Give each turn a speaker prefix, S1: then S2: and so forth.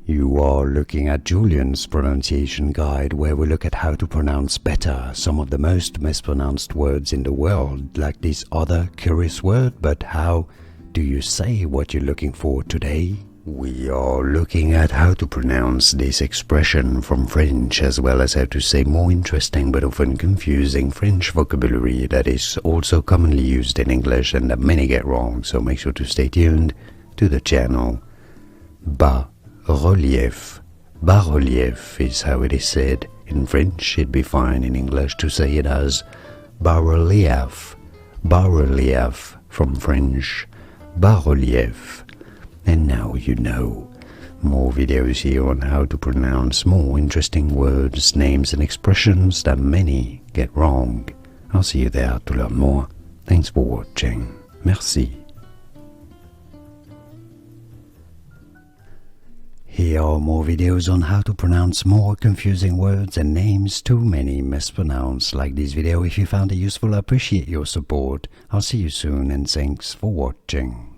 S1: You are looking at Julian's pronunciation guide, where we look at how to pronounce better some of the most mispronounced words in the world, like this other curious word. But how do you say what you're looking for today? We are looking at how to pronounce this expression from French, as well as how to say more interesting but often confusing French vocabulary that is also commonly used in English and that many get wrong, so make sure to stay tuned to the channel. Bas relief. Bas relief is how it is said. In French, it'd be fine in English to say it as bas relief. Bas relief from French, bas relief. And now you know. More videos here on how to pronounce more interesting words, names and expressions that many get wrong. I'll see you there to learn more. Thanks for watching. Merci. Here are more videos on how to pronounce more confusing words and names too many mispronounced. Like this video if you found it useful. I appreciate your support. I'll see you soon and thanks for watching.